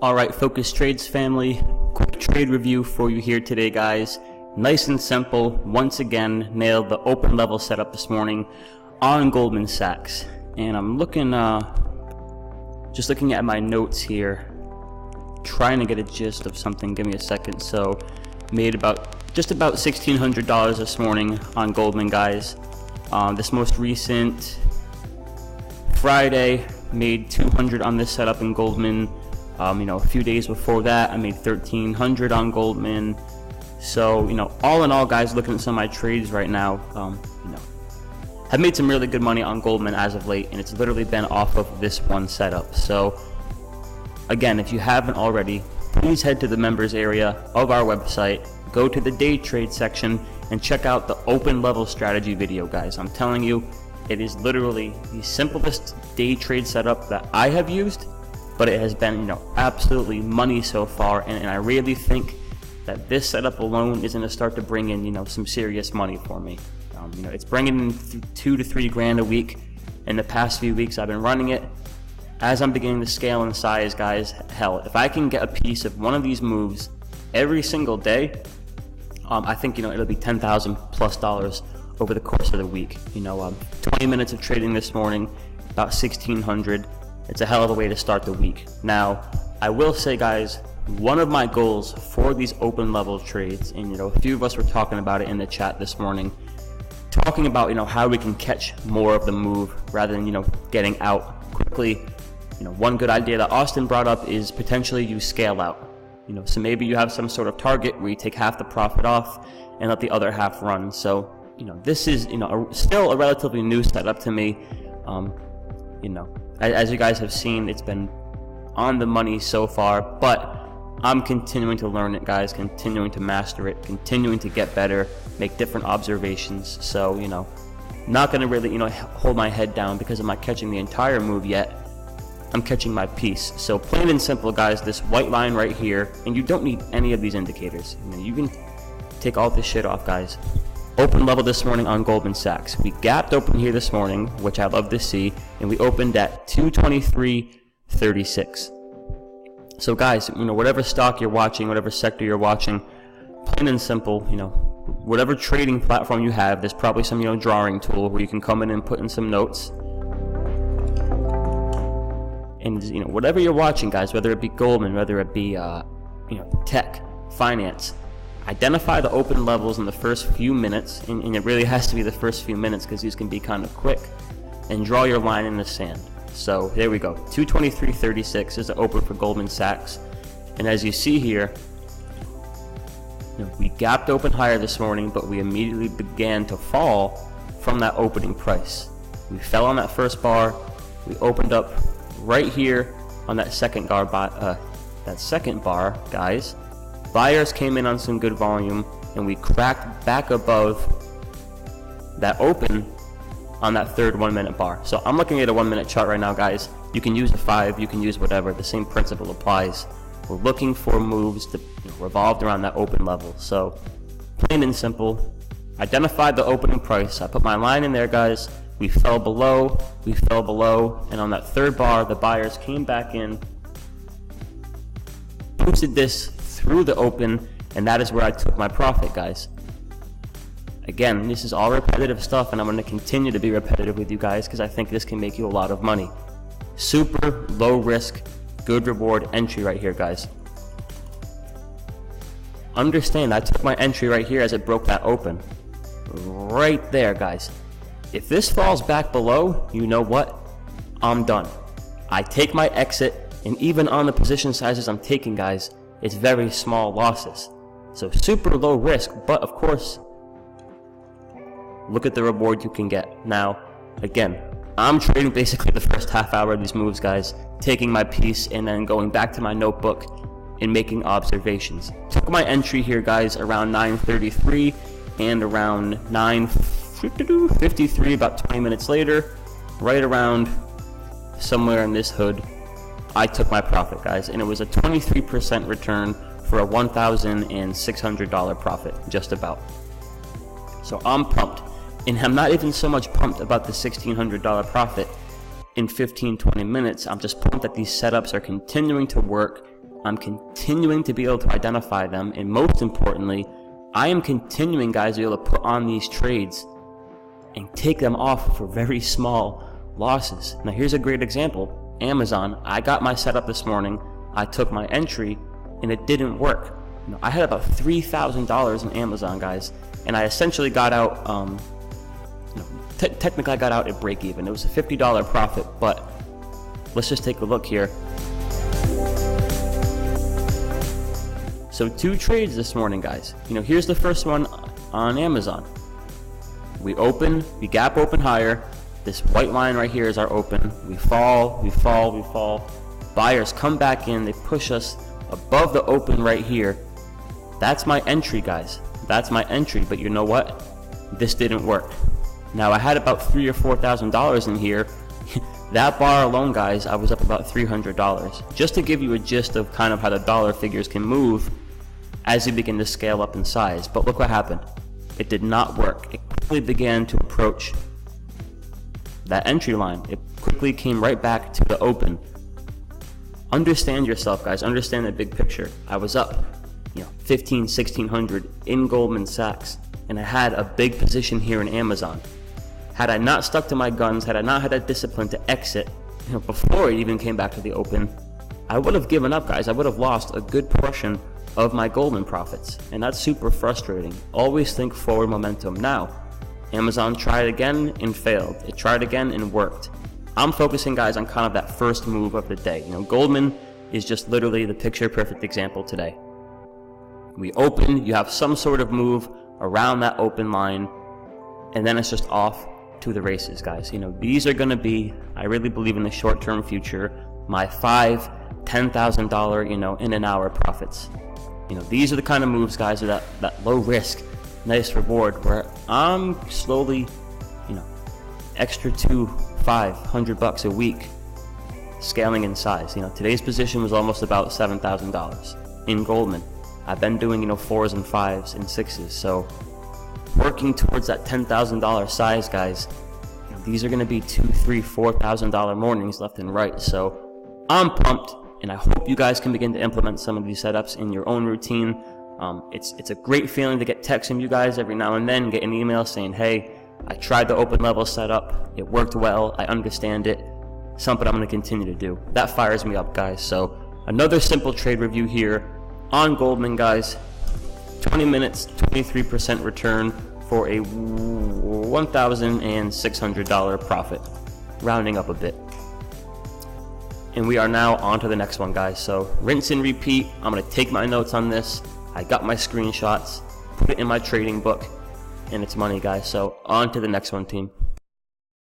Alright, Focus Trades family, quick trade review for you here today, guys. Nice and simple. Once again, nailed the open level setup this morning on Goldman Sachs. And I'm looking, just looking at my notes here, trying to get a gist of something. Give me a second. So, made just about $1,600 this morning on Goldman, guys. This most recent Friday, made $200 on this setup in Goldman. A few days before that, I made $1,300 on Goldman. So, all in all, guys, looking at some of my trades right now, have made some really good money on Goldman as of late, and it's literally been off of this one setup. So, again, if you haven't already, please head to the members area of our website, go to the day trade section, and check out the open level strategy video, guys. I'm telling you, it is literally the simplest day trade setup that I have used, but it has been, absolutely money so far, and I really think that this setup alone is going to start to bring in, some serious money for me. It's bringing in $2 to $3 grand a week. In the past few weeks, I've been running it. As I'm beginning to scale in size, guys, hell, if I can get a piece of one of these moves every single day, I think, it'll be $10,000 plus over the course of the week. 20 minutes of trading this morning, about $1,600. It's a hell of a way to start the week. Now, I will say, guys, one of my goals for these open level trades, and a few of us were talking about it in the chat this morning, talking about how we can catch more of the move rather than getting out quickly. One good idea that Austin brought up is potentially you scale out. So maybe you have some sort of target where you take half the profit off and let the other half run. So this is still a relatively new setup to me. As you guys have seen, it's been on the money so far, but I'm continuing to learn it, guys, continuing to master it, continuing to get better, make different observations. So, not going to really, hold my head down because I'm not catching the entire move yet. I'm catching my piece. So plain and simple, guys, this white line right here, and you don't need any of these indicators. You can take all this shit off, guys. Open level this morning on Goldman Sachs. We gapped open here this morning, which I love to see, and we opened at 223.36. So guys, whatever stock you're watching, whatever sector you're watching, plain and simple, whatever trading platform you have, there's probably some, drawing tool where you can come in and put in some notes. And, whatever you're watching, guys, whether it be Goldman, whether it be, tech, finance, identify the open levels in the first few minutes, and it really has to be the first few minutes because these can be kind of quick, and draw your line in the sand. So there we go, 223.36 is the open for Goldman Sachs, and as you see here, we gapped open higher this morning, but we immediately began to fall from that opening price. We fell on that first bar, we opened up right here on that second bar, guys. Buyers came in on some good volume, and we cracked back above that open on that third 1 minute bar. So I'm looking at a 1 minute chart right now, guys. You can use a 5, you can use whatever. The same principle applies. We're looking for moves that revolved around that open level. So plain and simple, identified the opening price. I put my line in there, guys. We fell below, and on that third bar, the buyers came back in, boosted this through the open, and that is where I took my profit, guys. Again, this is all repetitive stuff, and I'm going to continue to be repetitive with you guys because I think this can make you a lot of money. Super low risk, good reward entry right here, guys. Understand, I took my entry right here as it broke that open. Right there, guys. If this falls back below, you know what? I'm done. I take my exit, and even on the position sizes I'm taking, guys, it's very small losses. So super low risk, but of course, look at the reward you can get. Now, again, I'm trading basically the first half hour of these moves, guys, taking my piece and then going back to my notebook and making observations. Took my entry here, guys, around 9:33 and around 9:53, about 20 minutes later, right around somewhere in this hood, I took my profit, guys, and it was a 23% return for a $1,600 profit, just about. So I'm pumped, and I'm not even so much pumped about the $1,600 profit in 15-20 minutes. I'm just pumped that these setups are continuing to work, I'm continuing to be able to identify them, and most importantly, I am continuing, guys, to be able to put on these trades and take them off for very small losses. Now here's a great example. Amazon, I got my setup this morning, I took my entry, and it didn't work. I had about $3,000 in Amazon, guys, and I essentially got out, technically I got out at break even. It was a $50 profit, but let's just take a look here. So 2 trades this morning, guys. Here's the first one on Amazon. We open, we gap open higher. This white line right here is our open. We fall, we fall, we fall. Buyers come back in, they push us above the open right here. That's my entry, guys. That's my entry, but you know what? This didn't work. Now I had about $3,000 or $4,000 in here. That bar alone, guys, I was up about $300. Just to give you a gist of kind of how the dollar figures can move as you begin to scale up in size. But look what happened. It did not work. It quickly began to approach that entry line. It quickly came right back to the open. Understand yourself, guys. Understand the big picture. I was up, $1,500, $1,600 in Goldman Sachs, and I had a big position here in Amazon. Had I not stuck to my guns, had I not had that discipline to exit, before it even came back to the open, I would have given up, guys. I would have lost a good portion of my Goldman profits, and that's super frustrating. Always think forward momentum. Now, Amazon tried again and failed. It tried again and worked. I'm focusing, guys, on kind of that first move of the day. Goldman is just literally the picture-perfect example today. We open, you have some sort of move around that open line, and then it's just off to the races, guys. These are going to be, I really believe in the short-term future, my $5,000, $10,000, in an hour profits. These are the kind of moves, guys, that low risk, nice reward, where I'm slowly, extra $200-$500 a week scaling in size. Today's position was almost about $7,000 in Goldman. I've been doing, 4s and 5s and 6s. So working towards that $10,000 size, guys, these are going to be $2,000, $3,000, $4,000 mornings left and right. So I'm pumped, and I hope you guys can begin to implement some of these setups in your own routine. It's a great feeling to get texts from you guys every now and then, get an email saying, hey, I tried the open level setup, it worked well, I understand it, something I'm going to continue to do. That fires me up, guys. So another simple trade review here on Goldman, guys. 20 minutes, 23% return for a $1,600 profit, rounding up a bit. And we are now on to the next one, guys. So rinse and repeat. I'm going to take my notes on this. I got my screenshots, put it in my trading book, and it's money, guys. So on to the next one, team.